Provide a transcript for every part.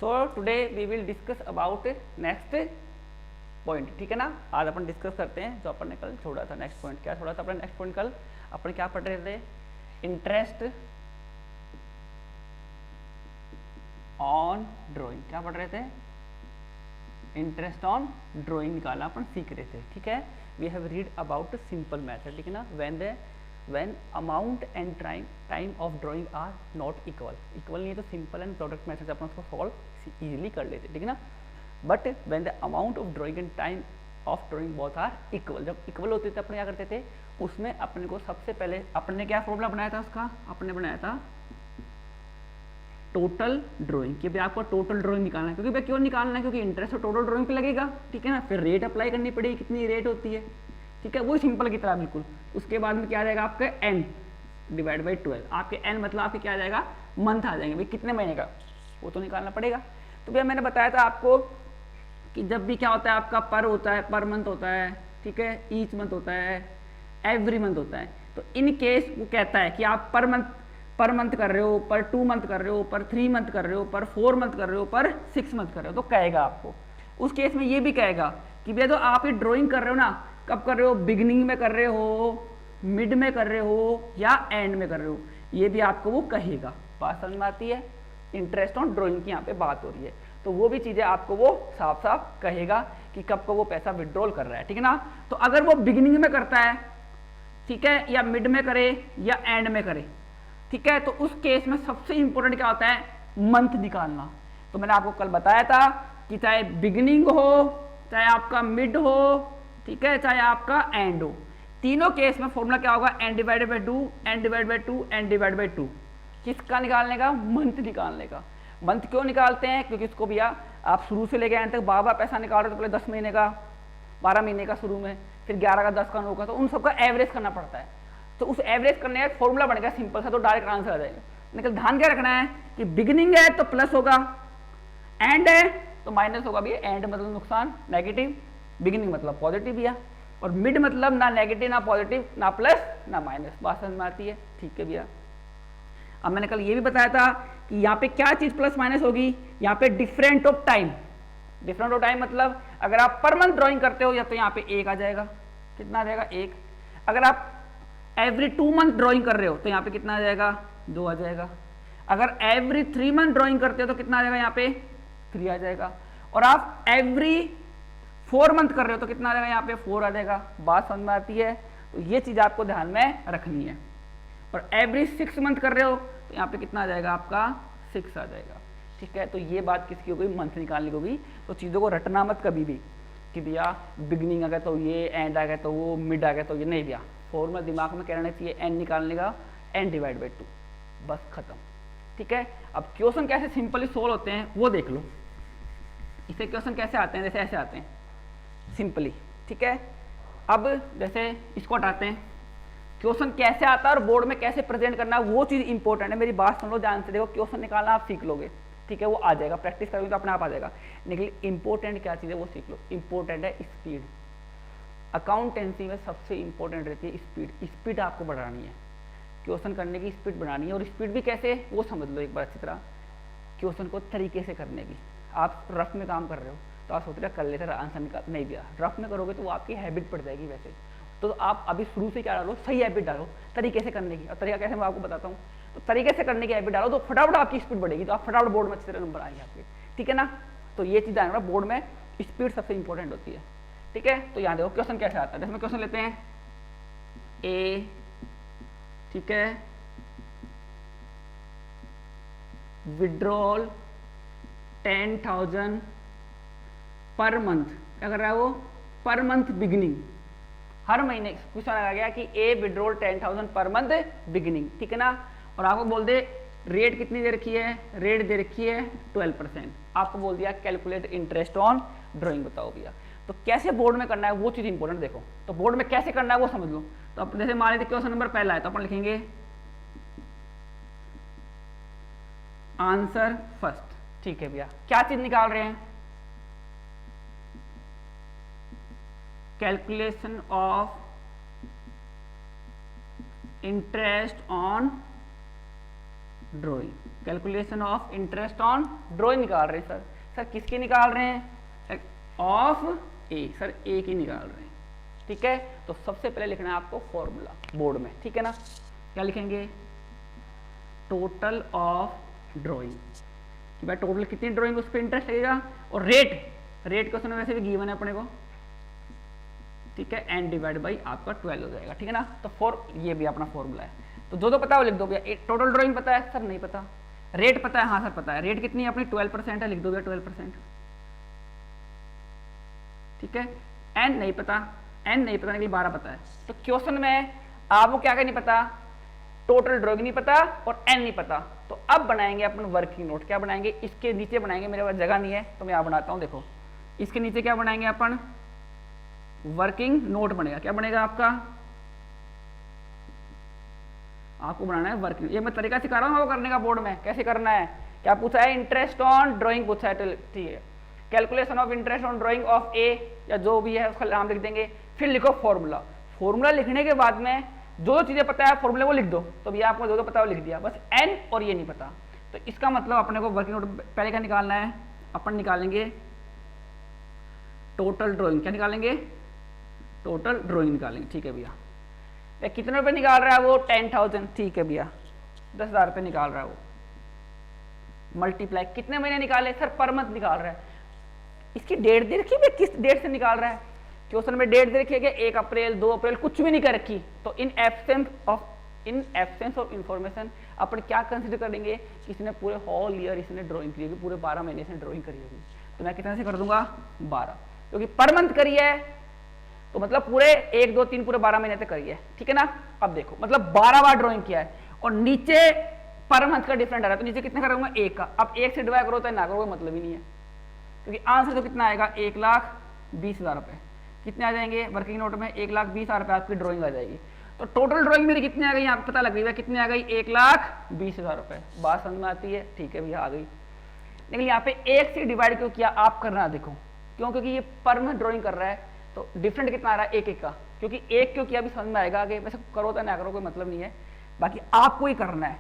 So today we will discuss about next point, ठीक है ना। आज अपन डिस्कस करते हैं जो अपन ने कल छोड़ा था। नेक्स्ट पॉइंट क्या छोड़ा था अपन? नेक्स्ट पॉइंट कल अपन क्या पढ़ रहे थे? Interest on drawing. क्या पढ़ रहे थे? इंटरेस्ट ऑन ड्राइंग निकालना अपन सीख रहे थे, ठीक है। We have read about simple method, ठीक है ना। when amount and time of drawing are not equal नहीं है तो सिंपल एंड प्रोडक्ट मेथड से अपन उसको सॉल्व इजीली कर लेते, ठीक है ना। But when the amount of drawing and time of drawing both are equal, जब इक्वल होते थे अपने क्या करते थे, उसमें अपने को सबसे पहले अपन ने क्या फॉर्मूला बनाया था उसका? अपने बनाया था टोटल ड्राइंग, कि भाई आपको टोटल ड्राइंग निकालना है। क्योंकि भाई क्यों निकालना है? क्योंकि इंटरेस्ट तो टोटल ड्राइंग पे लगेगा, ठीक है ना। फिर रेट अप्लाई करनी पड़ेगी, कितनी रेट होती है, ठीक है। वो सिंपल की तरह बिल्कुल। उसके बाद में क्या आ जाएगा आपका n डिवाइड बाई 12। आपके n मतलब आपके क्या आ जाएगा? मंथ आ जाएंगे भाई, कितने महीने का, वो तो निकालना पड़ेगा। तो भैया मैंने बताया था आपको कि जब भी क्या होता है आपका पर होता है, पर मंथ होता है, ठीक है, ईच मंथ होता है, एवरी मंथ होता है। तो इन केस वो कहता है कि आप पर मंथ कर रहे हो, पर 2 मंथ कर रहे हो, पर 3 मंथ कर रहे हो, पर 4 मंथ कर रहे हो, पर 6 मंथ कर रहे हो, तो कहेगा आपको। उस केस में ये भी कहेगा कि भैया जो आप ये ड्राइंग कर रहे हो ना, कब कर रहे हो? बिगिनिंग में कर रहे हो, मिड में कर रहे हो, या एंड में कर रहे हो, ये भी आपको वो कहेगा। बात समझ में आती है? इंटरेस्ट ऑन ड्राइंग की यहाँ पे बात हो रही है, तो वो भी चीजें आपको वो साफ साफ कहेगा कि कब को वो पैसा विड्रॉल कर रहा है, ठीक है ना। तो अगर वो बिगिनिंग में करता है, ठीक है, या मिड में करे या एंड में करे, ठीक है, तो उस केस में सबसे इंपॉर्टेंट क्या होता है? मंथ निकालना। तो मैंने आपको कल बताया था कि चाहे बिगिनिंग हो, चाहे आपका मिड हो, ठीक है, चाहे आपका एंड हो, तीनों केस में फॉर्मूला क्या होगा? n divided by 2, n divide by 2, n divide by 2। किसका निकालने का? मंथ निकालने का। मंथ क्यों निकालते हैं? क्योंकि इसको भैया आप शुरू से लेके एंड तक बार पैसा निकाल रहे हो, तो पहले 10 महीने का, 12 महीने का शुरू में, फिर 11 का, 10 का, 9 का, तो उन सबका एवरेज करना पड़ता है। तो उस एवरेज करने का फॉर्मूला बनेगा सिंपल सा, तो डायरेक्ट आंसर आ जाएगा। लेकिन ध्यान क्या रखना है कि बिगिनिंग है तो प्लस होगा, एंड है तो माइनस होगा। भैया एंड मतलब नुकसान, नेगेटिव, बिगिनिंग मतलब पॉजिटिव भैया, और मिड मतलब ना नेगेटिव ना पॉजिटिव ना प्लस ना माइनस। बात समझ में आती है? ठीक है भैया। अब मैंने कल ये भी बताया था कि यहाँ पे क्या चीज प्लस माइनस होगी? यहाँ पे different of time. Different of time मतलब अगर आप पर मंथ ड्राइंग करते हो या तो यहाँ पे 1 आ जाएगा। कितना आ जाएगा? 1। अगर आप एवरी 2 मंथ ड्राइंग कर रहे हो तो यहाँ पे कितना आ जाएगा? 2 आ जाएगा। अगर एवरी 3 मंथ ड्राइंग करते हो तो कितना आ जाएगा? यहाँ पे 3 आ जाएगा। और आप एवरी 4 मंथ कर रहे हो तो कितना आ जाएगा? यहाँ पे 4 आ जाएगा। बात समझ में आती है? तो ये चीज आपको ध्यान में रखनी है। और एवरी 6 मंथ कर रहे हो तो यहाँ पे कितना आ जाएगा? आपका 6 आ जाएगा, ठीक है। तो ये बात किसकी हो गई? मंथ निकालने की होगी। तो चीज़ों को रटना मत कभी भी कि भैया बिगिनिंग आ गया तो ये, एंड आ गया तो वो, मिड आ गया तो ये, नहीं भैया। फॉर्मूला दिमाग में क्या रहना चाहिए? एन निकालने का, एन डिवाइड बाई 2, बस खत्म, ठीक है। अब क्वेश्चन कैसे सिंपली सोल्व होते हैं वो देख लो। इसे क्वेश्चन कैसे आते हैं? जैसे ऐसे आते हैं सिंपली, ठीक है। अब जैसे इसको हटाते हैं, क्वेश्चन कैसे आता है और बोर्ड में कैसे प्रेजेंट करना है वो चीज इंपॉर्टेंट है। मेरी बात सुन लो ध्यान से, देखो क्वेश्चन निकालना आप सीख लोगे, ठीक है, वो आ जाएगा, प्रैक्टिस करोगे तो अपने आप आ जाएगा। लेकिन इंपॉर्टेंट क्या चीज है वो सीख लो। इंपॉर्टेंट है स्पीड। अकाउंटेंसी में सबसे इंपॉर्टेंट रहती है स्पीड। स्पीड आपको बढ़ानी है, क्वेश्चन करने की स्पीड बढ़ानी है। और स्पीड भी कैसे वो समझ लो एक बार अच्छी तरह। क्वेश्चन को तरीके से करने की। आप रफ में काम कर रहे हो तो आप सोच रहे कर लेते आंसर निकाल, नहीं दिया। रफ में करोगे तो वो आपकी हैबिट पड़ जाएगी। वैसे तो आप अभी शुरू से क्या डालो? सही हैबिट डालो तरीके से करने की। और तरीका कैसे मैं आपको बताता हूँ। तो तरीके से करने की हैबिट डालो तो फटाफट आपकी स्पीड बढ़ेगी, तो आप फटाफट बोर्ड में अच्छे तरह नंबर आएंगे आपके, ठीक है ना। तो ये चीज़ आएगा बोर्ड में, स्पीड सबसे इंपॉर्टेंट होती है, ठीक है। तो यहाँ देखो क्वेश्चन कैसे आता है। जैसे क्वेश्चन लेते हैं ए, ठीक है, विड्रॉल 10,000 पर मंथ। क्या कर रहा है वो? Per month beginning. हर महीने क्वेश्चन आ गया कि ए विड्रॉल 10,000 पर मंथ बिगिनिंग, ठीक है ना। और आपको बोल दे रेट कितनी दे रखी है? रेट दे रखी है 12%। आपको बोल दिया कैलकुलेट इंटरेस्ट ऑन ड्राइंग, बताओ भैया। तो कैसे बोर्ड में करना है वो चीज इंपॉर्टेंट देखो। तो बोर्ड में कैसे करना है वो समझ लो। तो अब जैसे मान लीजिए क्वेश्चन नंबर पहला है तो अपन लिखेंगे आंसर फर्स्ट, ठीक है भैया। क्या चीज निकाल रहे हैं? Calculation of interest on drawing, calculation of interest on drawing निकाल रहे हैं सर। सर किसकी निकाल रहे हैं? ऑफ ए, सर ए की निकाल रहे हैं, ठीक है। तो सबसे पहले लिखना है आपको फॉर्मूला बोर्ड में, ठीक है ना। क्या लिखेंगे? टोटल ऑफ ड्रॉइंग, कि भाई टोटल कितनी ड्रॉइंग उस पर इंटरेस्ट लगेगा, और रेट क्वेश्चन में वैसे भी गिवन है अपने को, ठीक है। एन डिवाइड बाई आपका 12 हो जाएगा, ठीक है ना। तो ये भी अपना फॉर्मूला है। तो जो पता है वो लिख दो भैया। टोटल ड्रॉइंग पता है सर? नहीं पता। रेट पता है? हाँ सर पता है। रेट कितनी है अपनी? 12% है, लिख दो भैया 12%, ठीक है। एन नहीं पता, एन नहीं पता, 12 पता है। तो क्वेश्चन में आपको क्या नहीं पता? टोटल ड्रॉइंग नहीं पता और एन नहीं पता। तो अब बनाएंगे अपन वर्किंग नोट। क्या बनाएंगे? इसके नीचे बनाएंगे, मेरे पास जगह नहीं है तो मैं यहाँ बनाता हूँ। देखो इसके नीचे क्या बनाएंगे अपन? वर्किंग नोट बनेगा। क्या बनेगा आपका? आपको बनाना है वर्किंग। ये मैं तरीका सिखा रहा हूँ करने का बोर्ड में, कैसे करना है। क्या पूछा है? इंटरेस्ट ऑन ड्रॉइंग पूछा है, ठीक है। Calculation of interest on drawing of a, या जो भी है उसका नाम लिख देंगे। फिर लिखो फॉर्मूला। फॉर्मूला लिखने के बाद में जो चीजें पता है फॉर्मूले वो लिख दो। तो भैया आपको जो पता है वो लिख दिया, बस एन और ये नहीं पता। तो इसका मतलब अपने को वर्किंग नोट पहले क्या निकालना है? अपन निकालेंगे टोटल ड्रॉइंग। क्या निकालेंगे? टोटल ड्रॉइंग निकालेंगे, ठीक है भैया। कितने रुपए निकाल रहा है वो? 10,000, ठीक है भैया। 10,000 रुपये निकाल रहा है वो। मल्टीप्लाई कितने महीने निकाले? सर पर मंथ निकाल रहा है। इसकी डेट दे रखी है, किस डेट से निकाल रहा है? क्वेश्चन में डेट दे रखी है कि 1 अप्रैल 2 अप्रैल, कुछ भी नहीं कर रखी। तो इन एब्सेंस ऑफ इंफॉर्मेशन अपन क्या कंसिडर करेंगे? किसी ने पूरे होल ईयर इसने ड्राइंग की होगी, पूरे 12 महीने से ड्राइंग करी होगी। तो मैं कितने से कर दूंगा? 12, क्योंकि पर मंथ करी है तो मतलब पूरे 1 2 3 पूरे 12 महीने तक करी है, ठीक है ना। अब देखो मतलब 12 बार ड्राइंग किया है और नीचे पर मंथ का डिफरेंट आ रहा है, तो नीचे कितने करूंगा? 1 का। अब 1 से डिवाइड करो तो ना करो, मतलब ही नहीं है, क्योंकि आंसर तो कितना आएगा? 1,20,000 रुपए। कितने आ जाएंगे वर्किंग नोट में? 1,20,000 रुपए आपकी ड्राइंग आ जाएगी। तो टोटल ड्राइंग मेरी कितनी आ गई? यहाँ पता लग रही है कितनी आ गई? 1,20,000 रुपए। बात समझ में आती है? ठीक है भैया, आ गई। लेकिन यहाँ पे 1 से डिवाइड क्यों किया आप करना देखो, क्यों? क्योंकि ये पर मंथ ड्राइंग कर रहा है, तो डिफरेंट कितना आ रहा है? 1 का। क्योंकि 1 क्यों किया भी समझ में आएगा आगे। वैसे करो तो ना करो कोई मतलब नहीं है, बाकी आपको ही करना है,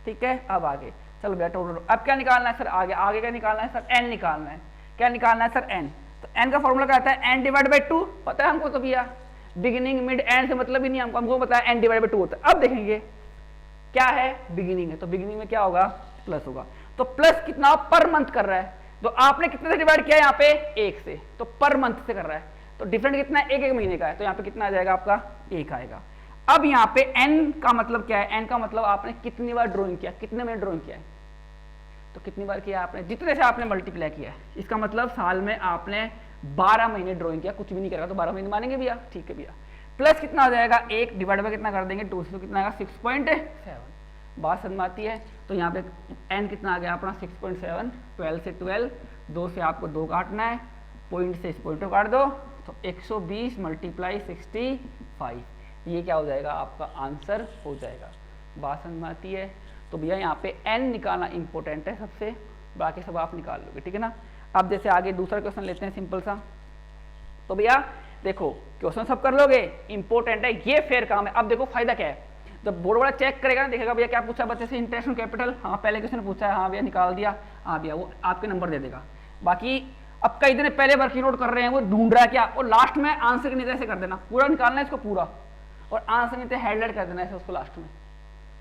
ठीक है। अब आगे चलो भैया टोटल। अब क्या निकालना है सर? आगे क्या निकालना है सर? एन निकालना है। क्या निकालना है सर? एन। तो एन का फॉर्मूला क्या आता है? N divide by 2। पता है हमको तो भैया, बिगिनिंग मिड एंड से मतलब ही नहीं हमको पता है एन डिवाइड बाई 2 होता है। अब देखेंगे क्या है? बिगिनिंग है, तो बिगिनिंग में क्या होगा? प्लस होगा। तो प्लस कितना? पर मंथ कर रहा है। तो आपने कितने से डिवाइड किया? यहाँ पे 1 से, तो पर मंथ से कर रहा है। तो डिफरेंट कितना है? 1 महीने का है, तो यहाँ पे कितना आ जाएगा आपका? 1 आएगा। अब यहाँ पे n का मतलब क्या है? n का मतलब आपने कितनी बार ड्राइंग किया, कितने महीने ड्राइंग किया है। तो कितनी बार किया आपने? जितने से आपने मल्टीप्लाई किया है। इसका मतलब साल में आपने 12 महीने ड्राइंग किया, कुछ भी नहीं करेगा तो 12 महीने मानेंगे भैया, ठीक है भैया। प्लस कितना आ जाएगा? 1 डिवाइड बाय कितना कर देंगे? 2 से, तो कितना आएगा? 6.7। बात समझ में आती है? तो यहाँ पे n कितना आ गया अपना? 6.7। 12 से 12, 2 से आपको 2 काटना है, पॉइंट से इस पॉइंट को काट दो, तो 120 मल्टीप्लाई 65, ये क्या हो जाएगा? आपका आंसर हो जाएगा। बात समझ में आती है? तो भैया यहाँ पे n निकालना इंपॉर्टेंट है सबसे, बाकी सब आप निकाल लोगे, ठीक है ना। अब जैसे आगे दूसरा क्वेश्चन लेते हैं सिंपल सा। तो भैया देखो क्वेश्चन सब कर लोगे, इंपॉर्टेंट है, ये फेयर काम है। अब देखो फायदा क्या है, जब बोर्ड वाला चेक करेगा ना, देखेगा भैया क्या पूछा बच्चे से, इंटरेस्ट ऑन कैपिटल, हाँ पहले क्वेश्चन पूछा है, हाँ भैया निकाल दिया, हाँ भैया वो आपके नंबर दे देगा। बाकी अब कई दिन पहले वर्किंग नोट कर रहे हैं, वो ढूंढ रहा है क्या, और लास्ट में आंसर की नीचे से कर देना, पूरा निकालना है इसको पूरा, और आंसर नीचे हेडलाइट कर देना है उसको लास्ट में।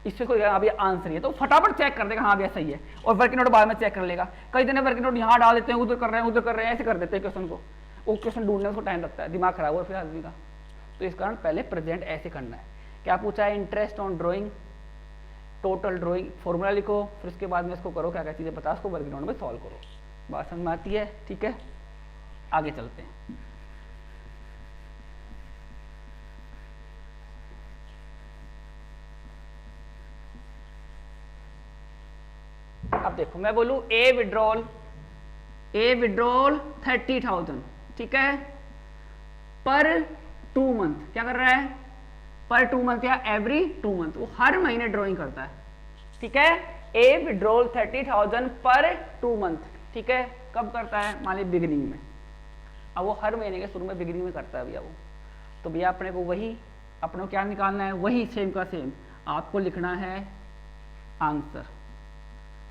इससे कोई हाँ भैया आंसर ही है तो फटाफट चेक कर देगा, हाँ भैया सही है, और वर्किंग नोट बाद में चेक कर लेगा। कई दिन वर्किंग नोट यहाँ डाल देते हैं, उधर कर रहे हैं, उधर कर रहे हैं, ऐसे कर देते हैं क्वेश्चन को, वो क्वेश्चन ढूंढने में उसको टाइम लगता है, दिमाग खराब हो फिर आदमी का। तो इस कारण पहले प्रेजेंट ऐसे करना है। क्या पूछा है? Interest on drawing, total drawing, formula लिखो, फिर उसके बाद में इसको करो, क्या क्या चीजें पता उसको वर्किंग नोट में सॉल्व करो। बात समझ में आती है? ठीक है, आगे चलते हैं। अब देखो मैं बोलूं ए विड्रॉल 30,000, ठीक है, पर 2 मंथ। क्या कर रहा है? पर 2 मंथ या एवरी 2 मंथ, वो हर महीने ड्राइंग करता है, ठीक है। ए विड्रॉल 30,000 पर 2 मंथ, ठीक है। कब करता है? मान ली बिगिनिंग में। अब वो हर महीने के शुरू में बिगिनिंग में करता है भैया वो, तो भैया अपने को वही, अपने को क्या निकालना है? वही सेम का सेम आपको लिखना है आंसर,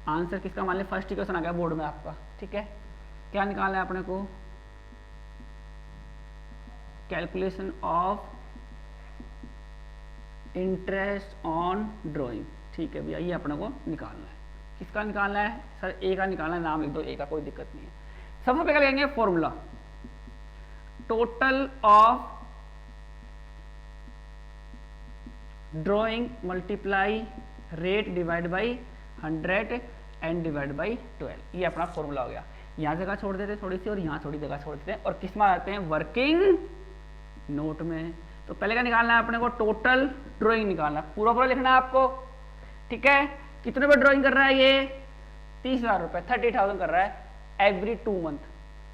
आंसर किसका मान लिया, फर्स्ट इक्वेशन आ गया बोर्ड में आपका, ठीक है। क्या निकालना है अपने को, calculation of interest on drawing, ठीक है भैया, ये अपने को निकालना है। किसका निकालना है सर, ए का निकालना है, नाम लिख दो ए का, कोई दिक्कत नहीं है। सबसे पहले लेंगे formula, total of drawing multiply rate divide by 100 and divide by 12, ये अपना फॉर्मूला हो गया। यहाँ जगह छोड़ देते हैं थोड़ी सी और यहाँ थोड़ी जगह छोड़ देते हैं और किस में आते हैं, वर्किंग नोट में। तो पहले का निकालना है अपने को, टोटल ड्राइंग निकालना, पूरा पूरा लिखना है आपको, ठीक है। कितने पे ड्राइंग कर रहा है ये, 30,000 रुपए, 30,000 कर रहा है एवरी 2 मंथ।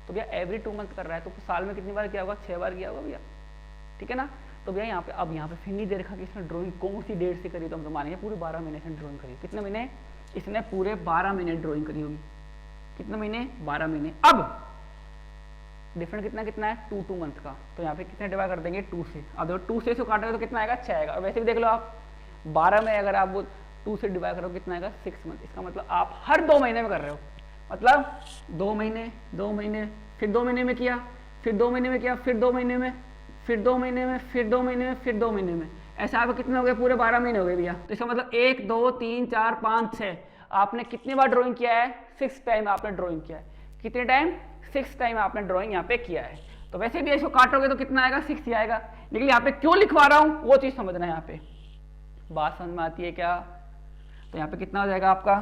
तो भैया एवरी 2 मंथ कर रहा है तो साल में कितनी बार किया होगा, 6 बार किया होगा भैया, ठीक है ना। तो भैया यहाँ पे अब यहाँ पे फिर नहीं दे रखा कि इसने ड्राइंग कौन सी डेट से करी, तो हम तो मानेंगे पूरे 12 महीने से ड्राइंग करी। कितने महीने, इसने पूरे 12 महीने ड्राइंग करी होगी। कितने महीने, 12 महीने। अब डिफरेंट कितना कितना है, 2 मंथ का, तो यहाँ पे कितने डिवाइड कर देंगे, 2 से। अब देखो 2 से इसको काटोगे तो कितना आएगा, 6 आएगा। और वैसे भी देख लो आप 12 में अगर आप वो 2 से डिवाइड करो कितना आएगा, 6 मंथ। इसका मतलब आप हर 2 महीने में कर रहे हो, मतलब 2 महीने 2 महीने, फिर 2 महीने में किया, फिर 2 महीने में किया, फिर 2 महीने में, फिर 2 महीने में, फिर 2 महीने में, फिर 2 महीने में। ऐसा आपको कितने हो गए, पूरे 12 महीने हो गए भैया। तो इसका मतलब 1 2 3 4 5 6, आपने कितनी बार ड्राइंग किया है, 6 टाइम आपने ड्राइंग किया है। कितने टाइम, 6 टाइम आपने ड्राइंग यहाँ पे किया है। तो वैसे भी इसको काटोगे तो कितना आएगा, 6 ही आएगा। लेकिन यहाँ पे क्यों लिखवा रहा हूँ वो चीज समझना है, यहाँ पे बात समझ में आती है क्या। तो यहाँ पे कितना हो जाएगा आपका,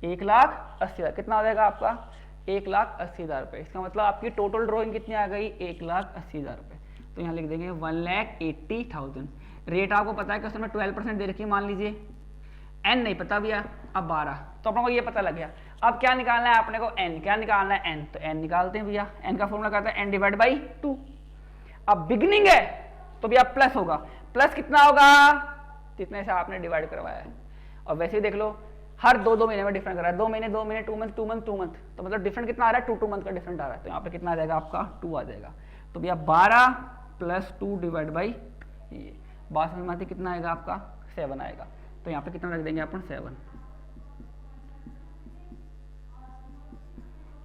1,80,000, कितना हो जाएगा आपका, 1,80,000 रुपए। इसका मतलब आपकी टोटल ड्राइंग कितनी आ गई, 1,80,000 रुपए। तो यहाँ लिख देंगे 1,80,000। रेट आपको पता है कि उसमें 12% दे रखी है, मान लीजिए। एन नहीं पता भैया, अब 12, तो अपने को ये पता लग गया। अब क्या निकालना है अपने को, एन, क्या निकालना है, एन। तो एन निकालते हैं भैया, एन का फॉर्मूला कहता है एन डिवाइड बाई 2। अब बिगनिंग है तो भैया प्लस होगा, प्लस कितना होगा, जितने से आपने डिवाइड करवाया है। और वैसे ही देख लो हर 2 महीने में डिफरेंट कर रहा है, 2 महीने 2 महीने, 2 मंथ 2 मंथ 2 मंथ, तो मतलब डिफरेंट कितना आ रहा है, 2 मंथ का डिफरेंट आ रहा है। तो यहाँ पे कितना आ जाएगा आपका, 2 आ जाएगा। तो भैया 12 + 2 डिवाइड बाई ये, बात समझ में आती, कितना आएगा आपका, 7 आएगा। तो यहाँ पे कितना रख देंगे अपन, 7।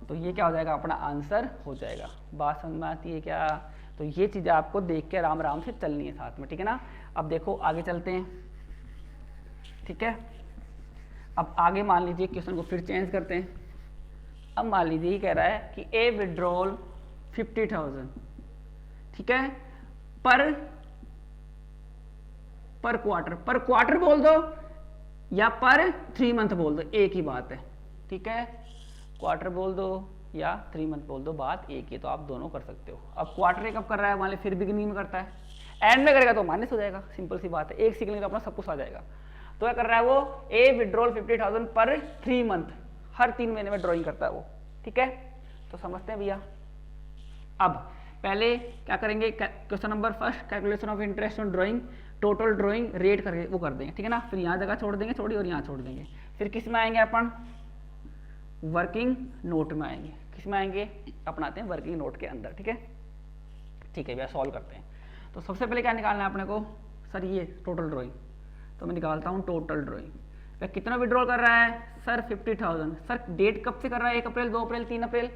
तो ये क्या हो जाएगा, अपना आंसर हो जाएगा। बात समझ में आती है क्या। तो ये चीजें आपको देख के आराम आराम से चलनी है साथ में, ठीक है ना। अब देखो आगे चलते हैं, ठीक है। अब आगे मान लीजिए क्वेश्चन को फिर चेंज करते हैं। अब मान लीजिए ये कह रहा है कि ए विड्रॉल 50,000, ठीक है, पर क्वार्टर बोल दो या पर 3 मंथ बोल दो, एक ही बात है, ठीक है। क्वार्टर बोल दो या 3 मंथ बोल दो, बात एक ही, तो आप दोनों कर सकते हो। अब क्वार्टर कब कर रहा है, मान ली फिर बिगिनिंग में करता है, एंड में करेगा तो माइनस हो जाएगा, सिंपल सी बात है। एक सीख लेंगे तो अपना सब कुछ आ जाएगा। तो क्या कर रहा है वो, ए विड्रॉल 50,000 पर 3 मंथ, हर 3 महीने में ड्रॉइंग करता है वो, ठीक है। तो समझते हैं भैया। अब पहले क्या करेंगे, question number first, calculation of interest on drawing, total drawing rate करके वो कर देंगे, ठीक है ना। फिर यहाँ जगह छोड़ देंगे थोड़ी और यहाँ छोड़ देंगे। फिर किस में आएंगे अपन, वर्किंग नोट में आएंगे। किस में आएंगे, अपनाते हैं वर्किंग नोट के अंदर, ठीक है। ठीक है भैया, सॉल्व करते हैं। तो सबसे पहले क्या निकालना है अपने को, सर ये टोटल ड्रॉइंग। तो मैं निकालता हूँ टोटल ड्रॉइंग। वह कितना विड्रॉल कर रहा है सर, 50,000। सर डेट कब से कर रहा है, 1 अप्रैल 2 अप्रैल 3 अप्रैल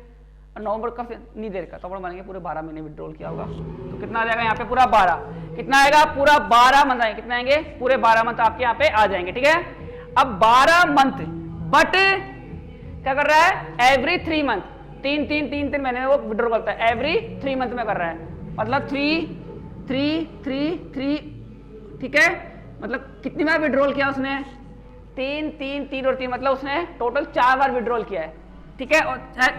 और नवंबर कब से, नहीं दे रखा। तो अपन मानेंगे पूरे 12 महीने विड्रॉल किया होगा। तो कितना आ जाएगा यहाँ पे, पूरा 12। कितना आएगा, पूरा 12 मंथ आएंगे। कितना आएंगे, पूरे 12 मंथ आपके यहाँ पे आ जाएंगे, ठीक है। अब 12 मंथ, बट क्या कर रहा है, एवरी 3 मंथ, 3 महीने में वो विड्रॉल करता है, एवरी 3 मंथ में कर रहा है। मतलब 3 3 3 3, ठीक है। मतलब कितनी बार विड्रॉल किया उसने, 3 3 3 और 3, मतलब उसने टोटल 4 बार विड्रॉल किया है, ठीक है। और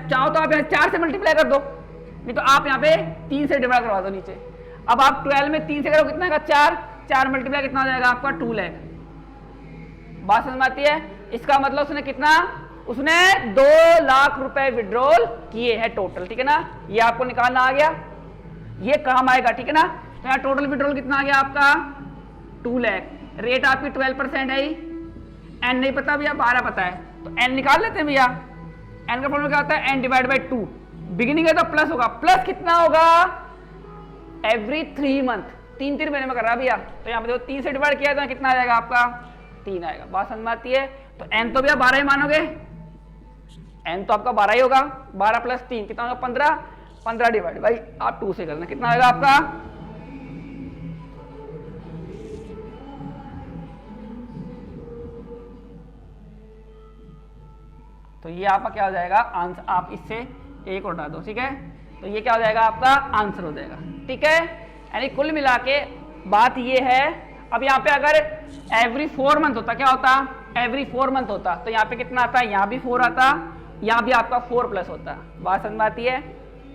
चाहो तो आप यहाँ 4 से मल्टीप्लाई कर दो, नहीं तो आप यहाँ पे 3 से डिवाइड करवा दो नीचे। अब आप 12 में 3 से करो, कितना आएगा, 4 मल्टीप्लाई कितना हो जाएगा आपका, 2 लाख। बात समझ में आती है। इसका मतलब उसने कितना, उसने 2 लाख रुपए विड्रॉल किए हैं टोटल, ठीक है ना। ये आपको निकालना आ गया, ये काम आएगा, ठीक है ना। तो यहाँ टोटल विड्रॉल कितना आ गया आपका, 2 लाख। रेट आपकी 12% है, एन नहीं पता भैया, 12 पता है, तो एन निकाल लेते हैं भैया। एन का फॉर्मूला क्या होता है, एन डिवाइड बाई 2। बिगिनिंग है तो प्लस होगा, प्लस कितना होगा, एवरी 3 मंथ, 3 3 महीने में कर रहा है भैया, तो यहाँ पे देखो 3 से डिवाइड किया तो कितना आ जाएगा आपका 3 आएगा। बात समझ में आती है? तो n तो भैया 12 ही मानोगे, n तो आपका 12 ही होगा, 12 प्लस 3 कितना होगा 15, 15 डिवाइड भाई आप 2 से करना, कितना आएगा आपका तो ये आपका क्या हो जाएगा आंसर, आप इससे एक उठा दो, ठीक है, तो ये क्या हो जाएगा आपका आंसर हो जाएगा, ठीक है। यानी कुल मिला के बात ये है, अब यहाँ पे अगर एवरी 4 मंथ होता क्या होता, एवरी 4 मंथ होता तो यहाँ पे कितना आता है, यहाँ भी 4 आता, यहाँ भी आपका 4 प्लस होता। बात समझ में आती है?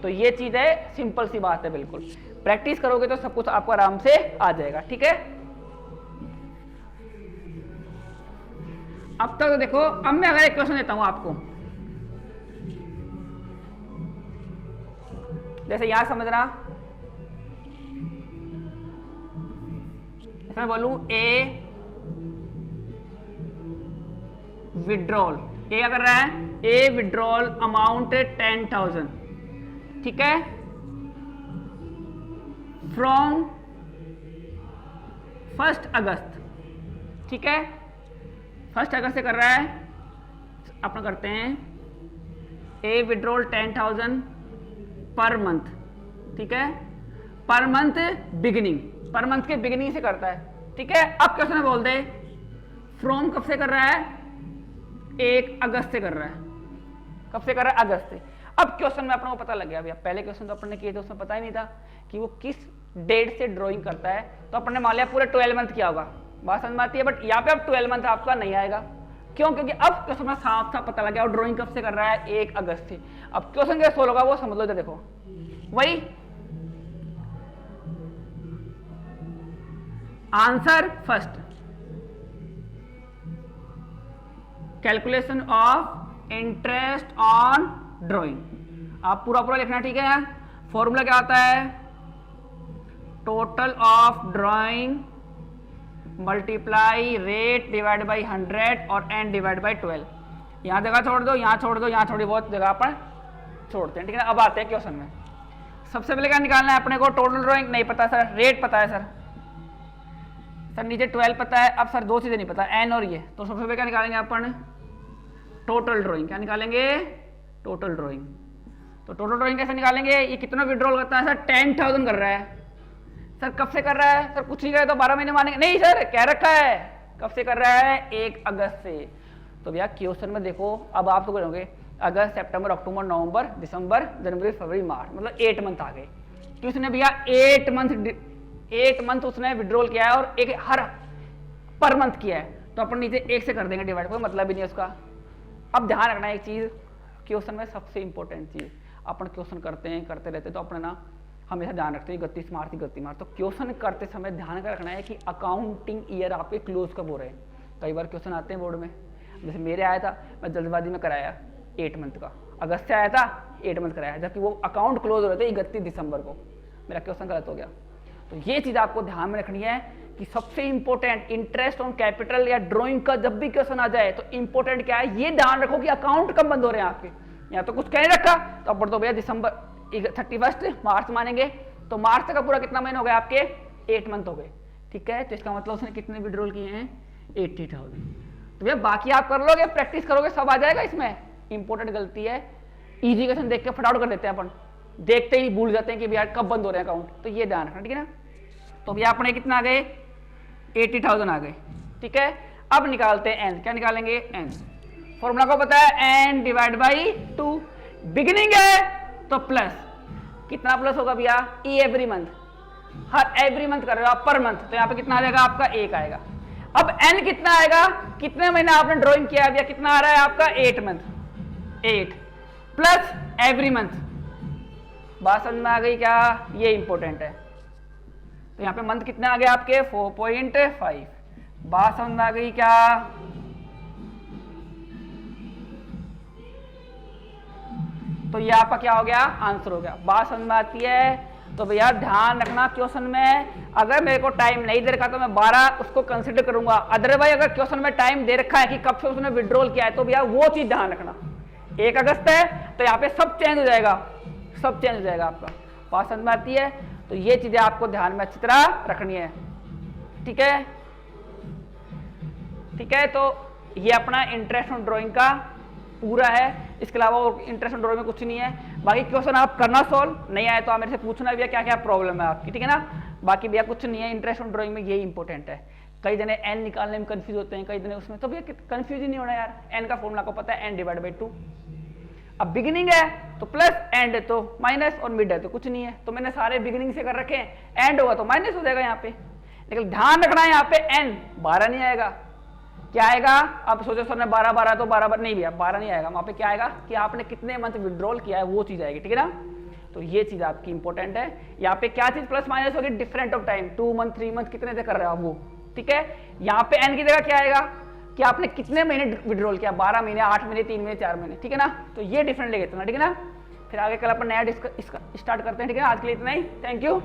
तो ये चीज है, सिंपल सी बात है, बिल्कुल प्रैक्टिस करोगे तो सब कुछ आपको आराम से आ जाएगा, ठीक है। अब तक देखो, अब मैं अगर एक क्वेश्चन देता हूं आपको, जैसे यहां समझना, इसमें बोलूं ए विड्रॉल, ए क्या कर रहा है, ए विड्रॉल अमाउंट 10,000, ठीक है, फ्रॉम 1 अगस्त, ठीक है, 1 अगस्त से कर रहा है, अपना करते हैं ए विड्रॉल 10,000 पर मंथ, ठीक है, per month beginning, per month के बिगिनिंग से करता है, ठीक है। अब क्वेश्चन बोल दे फ्रॉम कब से कर रहा है, 1 अगस्त से कर रहा है, कब से कर रहा है, अगस्त से। अब क्वेश्चन में अपने को पता लग गया भैया, पहले क्वेश्चन तो अपन ने किए थे उसमें पता ही नहीं था कि वो किस डेट से ड्राइंग करता है, तो अपन ने मान लिया पूरे 12 मंथ किया होगा। बात समझ में आती है? बट यहाँ पे अब 12 मंथ आपका नहीं आएगा, क्यों? क्योंकि अब क्वेश्चन में साफ साफ पता लग गया और ड्राइंग कब से कर रहा है, 1 अगस्त से। अब क्वेश्चन कैसे सोल्व होगा वो समझ लो, इधर देखो, वही answer first, calculation of interest on drawing, आप पूरा पूरा लिखना, ठीक है। फॉर्मूला क्या आता है, total of drawing multiply rate divide by 100 और n डिवाइड बाई 12। यहाँ जगह छोड़ दो, यहाँ छोड़ दो, यहाँ थोड़ी बहुत जगह पर छोड़ते हैं, ठीक है। अब आते हैं क्वेश्चन में, सबसे पहले क्या निकालना है अपने को, टोटल ड्राइंग नहीं पता सर, रेट पता है सर नीचे 12 पता है, अब सर 2 चीजें नहीं पता, n और ये, तो सबसे पहले क्या निकालेंगे अपन, टोटल ड्राइंग, क्या निकालेंगे, टोटल ड्राइंग। तो टोटल ड्राइंग कैसे निकालेंगे, ये कितना विड्रॉल करता है सर, 10,000 कर रहा है सर, कब से कर रहा है सर, कुछ नहीं करे तो 12 महीने मानेंगे, नहीं सर कह रखा है, कब से कर रहा है, 1 अगस्त से। तो भैया क्वेश्चन में देखो, अब आप तो करोगे अगस्त सितंबर अक्टूबर नवंबर दिसंबर जनवरी फरवरी मार्च, मतलब 8 मंथ आ गए, कि उसने भैया 8 मंथ उसने विड्रॉल किया है और एक हर पर मंथ किया है, तो अपन नीचे 1 से कर देंगे डिवाइड, कोई मतलब ही नहीं है उसका। अब ध्यान रखना एक चीज, क्वेश्चन में सबसे इंपॉर्टेंट चीज, अपन क्वेश्चन करते हैं करते रहते तो अपने ना हमेशा ध्यान रखते हैं गति मार, तो क्वेश्चन करते समय ध्यान का रखना है कि अकाउंटिंग ईयर आपके क्लोज कब हो रहे हैं। कई बार क्वेश्चन आते हैं बोर्ड में, जैसे मेरे आया था, मैं जल्दबाजी में कराया 8 मंथ का, अगस्त से आया था 8 मंथ कराया, जबकि वो अकाउंट क्लोज हो रहे थे 31 दिसंबर को, मेरा क्वेश्चन गलत हो गया। तो ये चीज आपको ध्यान में रखनी है कि सबसे इंपॉर्टेंट इंटरेस्ट ऑन कैपिटल या ड्राइंग का जब भी क्वेश्चन आ जाए तो इंपॉर्टेंट क्या है, ये ध्यान रखो कि अकाउंट कब बंद हो रहे हैं आपके। यहाँ तो कुछ कह नहीं रखा, तो अब तो भैया दिसंबर 31 मार्च मानेंगे, तो मार्च का पूरा कितना महीना हो गया आपके, 8 मंथ हो गए, ठीक है। तो इसका मतलब उसने कितने विड्रॉल किए हैं, 80,000। तो भैया बाकी आप कर लोगे, प्रैक्टिस करोगे, सब आ जाएगा। इसमें इंपॉर्टेंट गलती है, इजी क्वेश्चन देख के फटाफट कर देते हैं अपन, देखते ही भूल जाते हैं कि भैया कब बंद हो रहे हैं अकाउंट, तो ये ध्यान रखना, ठीक है ना। तो भैया अपने कितना आ गए, 80,000 आ गए, ठीक है। अब निकालते हैं n, क्या निकालेंगे, n, फॉर्मूला को पता है, n डिवाइड बाई 2, बिगिनिंग है तो प्लस, कितना प्लस होगा भैया, ई एवरी मंथ, हर एवरी मंथ कर रहे हो आप पर मंथ, तो यहाँ पे कितना आ जाएगा आपका 1 आएगा। अब n कितना आएगा, कितने महीने आपने ड्राइंग किया है भैया, कितना आ रहा है आपका 8 मंथ, 8 प्लस एवरी मंथ। बात समझ में आ गई क्या, ये इंपॉर्टेंट है। तो यहाँ पे मंथ कितने आ गए आपके 4.5, बात समझ में आ गई क्या। तो ये आपका क्या हो गया, आंसर हो गया। बात समझ में आती है। तो भैया ध्यान रखना, क्वेश्चन में अगर मेरे को टाइम नहीं दे रखा तो मैं 12 उसको कंसिडर करूंगा, अदरवाइज अगर क्वेश्चन में टाइम दे रखा है कि कब से उसने विड्रॉल किया है, तो भैया वो चीज ध्यान रखना। 1 अगस्त है तो यहाँ पे सब चेंज हो जाएगा, सब चेंज हो जाएगा आपका। बात समझ में आती है। तो ये चीजें आपको ध्यान में अच्छी तरह रखनी है, ठीक है। ठीक है, तो ये अपना इंटरेस्ट ऑन ड्राइंग का पूरा है, इसके अलावा और इंटरेस्ट ऑन ड्राइंग में कुछ नहीं है। बाकी क्वेश्चन आप करना सॉल्व, नहीं आए तो आप मेरे से पूछना भैया क्या क्या प्रॉब्लम है आपकी, ठीक है ना। बाकी भैया कुछ नहीं है, इंटरेस्ट ऑन ड्राइंग में यही इंपॉर्टेंट है। कई जने एन निकालने में कंफ्यूज होते हैं, कई जने उसमें, तो भैया कंफ्यूज ही नहीं होना यार। एन का फॉर्मूला को पता है, एन डिवाइड बाई 2। अब बिगिनिंग है तो प्लस, एंड है तो माइनस, और मिड है तो कुछ नहीं है। तो मैंने सारे बिगिनिंग से कर रखे हैं, एंड होगा तो माइनस हो जाएगा यहाँ पे। लेकिन ध्यान रखना है यहाँ पे एन 12 नहीं आएगा। क्या आएगा? आप सोचो सर ने 12 तो 12 नहीं भैया 12 नहीं आएगा। वहां पे क्या आएगा कि आपने कितने मंथ विड्रॉल किया है वो चीज आएगी, ठीक है ना। तो ये चीज आपकी इंपॉर्टेंट है। यहाँ पे क्या चीज प्लस माइनस होगी? Different of time, 2 month 3 month कितने से कर रहे हो आप वो, ठीक है। यहाँ पे एन की जगह क्या आएगा कि आपने कितने महीने विड्रॉल किया, 12 महीने, 8 महीने, 3 महीने, 4 महीने, ठीक है ना। तो ये डिफरेंट लेके चलना, ठीक है ना। फिर आगे कल अपन नया स्टार्ट करते हैं, ठीक है। आज के लिए इतना ही, थैंक यू।